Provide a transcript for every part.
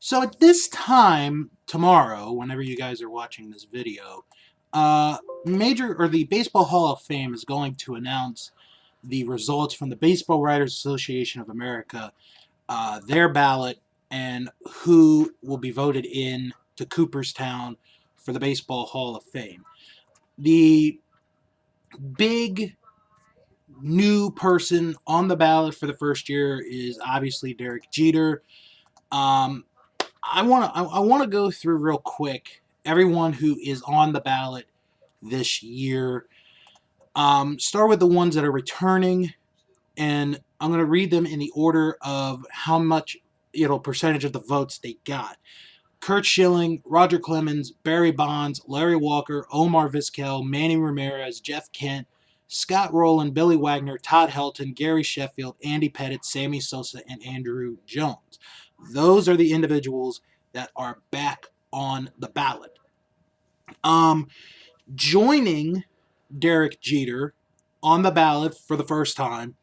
So at this time tomorrow, whenever you guys are watching this video, the Baseball Hall of Fame is going to announce the results from the Baseball Writers Association of America, their ballot, and who will be voted in to Cooperstown for the Baseball Hall of Fame. The big new person on the ballot for the first year is obviously Derek Jeter. Um, I want to go through real quick everyone who is on the ballot this year. Start with the ones that are returning, and I'm going to read them in the order of how much percentage of the votes they got. Curt Schilling, Roger Clemens, Barry Bonds, Larry Walker, Omar Vizquel, Manny Ramirez, Jeff Kent, Scott Rowland, Billy Wagner, Todd Helton, Gary Sheffield, Andy Pettitte, Sammy Sosa, and Andrew Jones. Those are the individuals that are back on the ballot. Joining Derek Jeter on the ballot for the first time,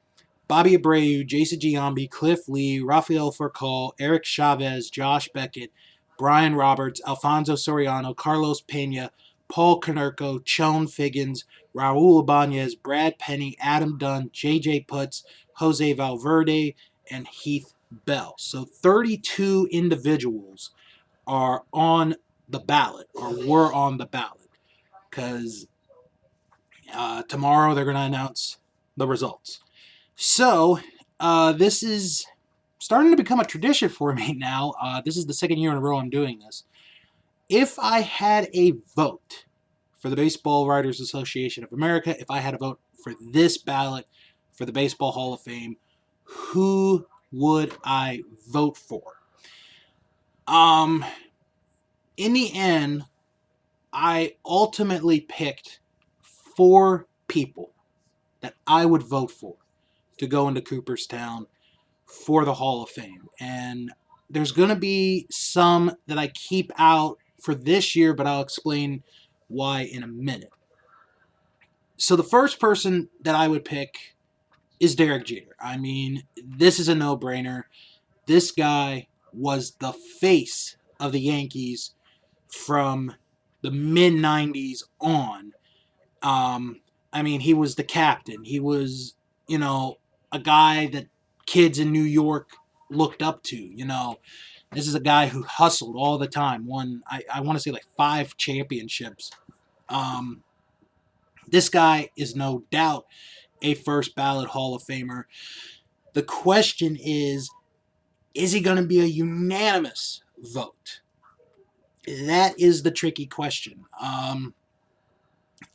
Bobby Abreu, Jason Giambi, Cliff Lee, Rafael Furcal, Eric Chavez, Josh Beckett, Brian Roberts, Alfonso Soriano, Carlos Pena, Paul Konerko, Chone Figgins, Raul Ibanez, Brad Penny, Adam Dunn, J.J. Putz, Jose Valverde, and Heath Bell. So 32 individuals are on the ballot, or were on the ballot, because tomorrow they're going to announce the results. So this is starting to become a tradition for me now. This is the second year in a row I'm doing this. If I had a vote for the Baseball Writers Association of America, if I had a vote for this ballot for the Baseball Hall of Fame, who would I vote for? In the end, I ultimately picked 4 people that I would vote for to go into Cooperstown for the Hall of Fame. And there's going to be some that I keep out for this year, but I'll explain why in a minute. So the first person that I would pick is Derek Jeter. I mean, this is a no-brainer. This guy was the face of the Yankees from the mid-90s on. I mean, he was the captain. He was, a guy that kids in New York looked up to. This is a guy who hustled all the time. Won, I want to say, like 5 championships. This guy is no doubt a first ballot Hall of Famer. The question is he going to be a unanimous vote? That is the tricky question.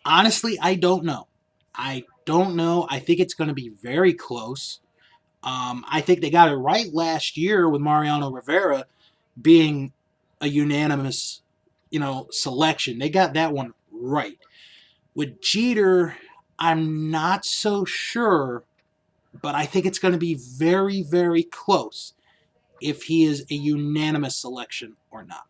Honestly, I don't know. I don't know. I think it's going to be very close. I think they got it right last year with Mariano Rivera being a unanimous, selection. They got that one right. With Jeter, I'm not so sure, but I think it's going to be very, very close if he is a unanimous selection or not.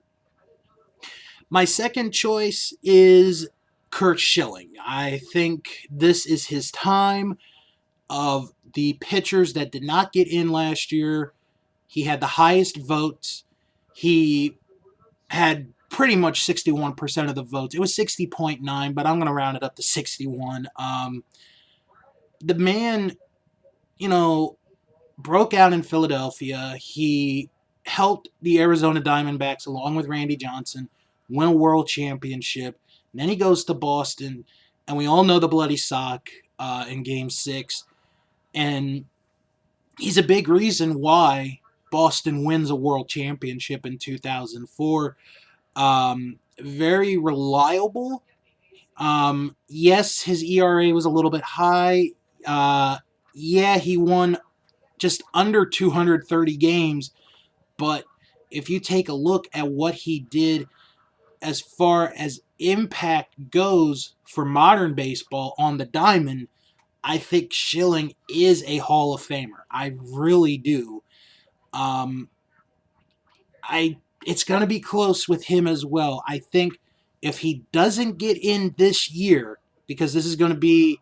My second choice is Curt Schilling. I think this is his time. Of the pitchers that did not get in last year, he had the highest votes. He had pretty much 61% of the votes. It was 60.9, but I'm going to round it up to 61. The man, broke out in Philadelphia. He helped the Arizona Diamondbacks, along with Randy Johnson, win a world championship. And then he goes to Boston, and we all know the bloody sock in Game 6. And he's a big reason why Boston wins a world championship in 2004. Very reliable. Yes, his ERA was a little bit high. Yeah, he won just under 230 games. But if you take a look at what he did as far as impact goes for modern baseball on the diamond, I think Schilling is a Hall of Famer. I really do. It's going to be close with him as well. I think if he doesn't get in this year, because this is going to be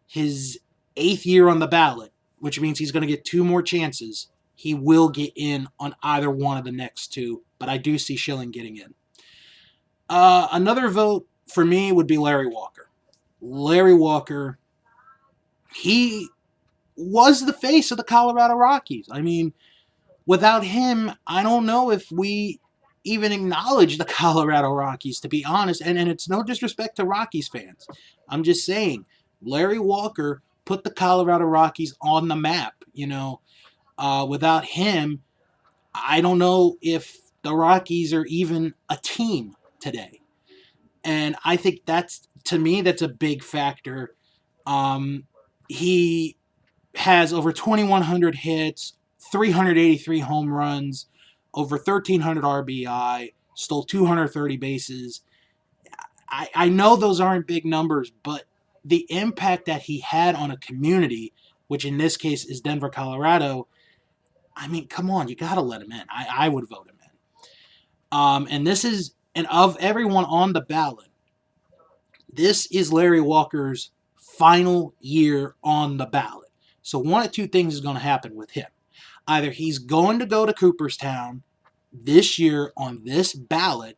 his 8th year on the ballot, which means he's going to get 2 more chances, he will get in on either one of the next two, but I do see Schilling getting in. Another vote for me would be Larry Walker. Larry Walker, he was the face of the Colorado Rockies. I mean, without him, I don't know if we even acknowledge the Colorado Rockies, to be honest. And it's no disrespect to Rockies fans. I'm just saying, Larry Walker put the Colorado Rockies on the map. Without him, I don't know if the Rockies are even a team today. And I think to me, that's a big factor. He has over 2,100 hits, 383 home runs, over 1,300 RBI, stole 230 bases. I know those aren't big numbers, but the impact that he had on a community, which in this case is Denver, Colorado, I mean, come on, you got to let him in. I would vote him in. And of everyone on the ballot, this is Larry Walker's final year on the ballot. So one of two things is going to happen with him. Either he's going to go to Cooperstown this year on this ballot,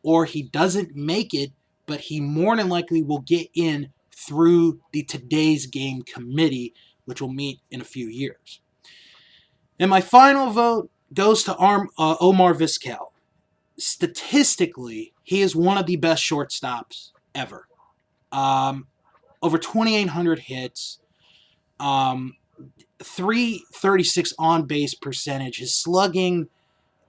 or he doesn't make it, but he more than likely will get in through the Today's Game committee, which will meet in a few years. And my final vote goes to Omar Vizquel. Statistically, he is one of the best shortstops ever. Over 2,800 hits, 336 on base percentage. His slugging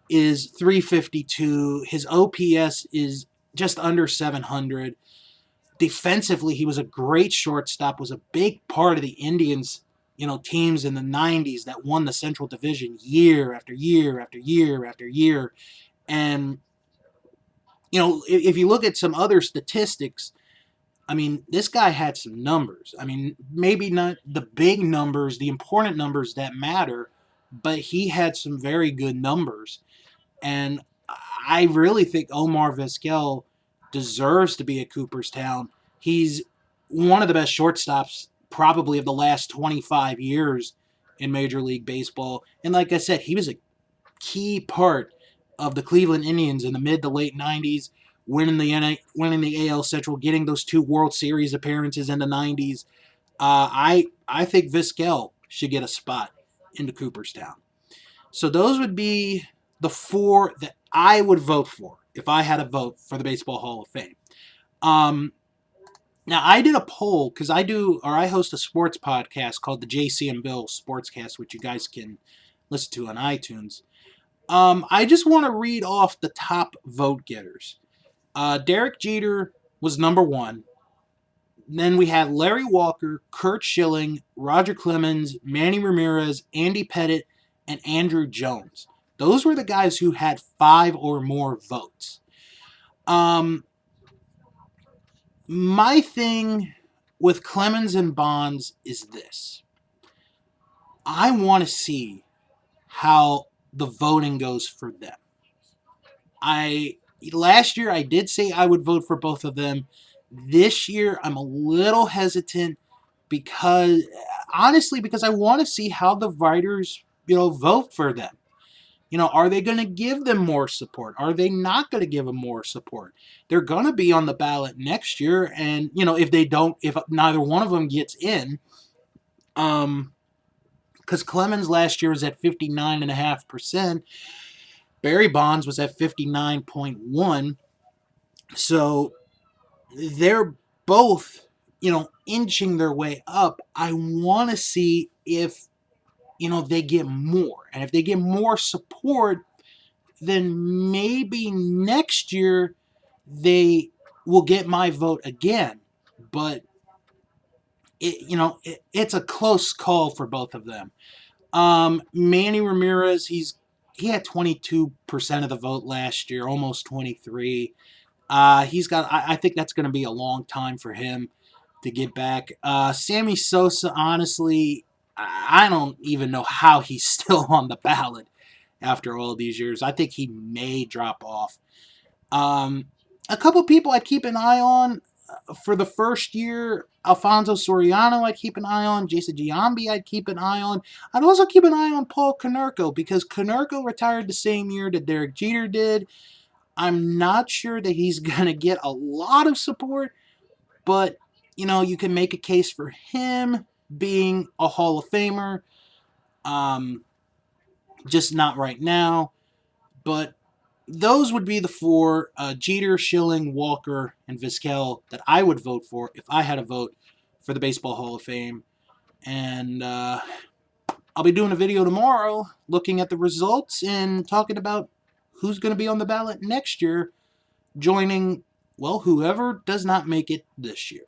is 352. His OPS is just under 700. Defensively, he was a great shortstop, was a big part of the Indians, teams in the 90s that won the Central Division year after year after year after year. And, if you look at some other statistics, I mean, this guy had some numbers. I mean, maybe not the big numbers, the important numbers that matter, but he had some very good numbers. And I really think Omar Vizquel deserves to be at Cooperstown. He's one of the best shortstops probably of the last 25 years in Major League Baseball. And like I said, he was a key part of the Cleveland Indians in the mid to late 90s, winning the AL Central, getting those 2 World Series appearances in the 90s. I think Vizquel should get a spot into Cooperstown. So those would be the 4 that I would vote for if I had a vote for the Baseball Hall of Fame. Now, I did a poll because I host a sports podcast called the JC and Bill Sportscast, which you guys can listen to on iTunes. I just want to read off the top vote getters. Derek Jeter was number 1. Then we had Larry Walker, Curt Schilling, Roger Clemens, Manny Ramirez, Andy Pettitte, and Andruw Jones. Those were the guys who had 5 or more votes. My thing with Clemens and Bonds is this. I want to see how the voting goes for them. Last year I did say I would vote for both of them. This year I'm a little hesitant because I want to see how the writers, vote for them. Are they going to give them more support? Are they not going to give them more support? They're going to be on the ballot next year, and if neither one of them gets in, because Clemens last year was at 59.5%, Barry Bonds was at 59.1%, so they're both, inching their way up. I want to see if they get more. And if they get more support, then maybe next year they will get my vote again. But, it's a close call for both of them. Manny Ramirez, he had 22% of the vote last year, almost 23. I think that's going to be a long time for him to get back. Sammy Sosa, honestly, I don't even know how he's still on the ballot after all these years. I think he may drop off. A couple people I keep an eye on. For the first year, Alfonso Soriano I'd keep an eye on. Jason Giambi I'd keep an eye on. I'd also keep an eye on Paul Konerko because Konerko retired the same year that Derek Jeter did. I'm not sure that he's going to get a lot of support, but, you can make a case for him being a Hall of Famer. Just not right now. But those would be the four, Jeter, Schilling, Walker, and Vizquel, that I would vote for if I had a vote for the Baseball Hall of Fame. And I'll be doing a video tomorrow looking at the results and talking about who's going to be on the ballot next year, joining, well, whoever does not make it this year.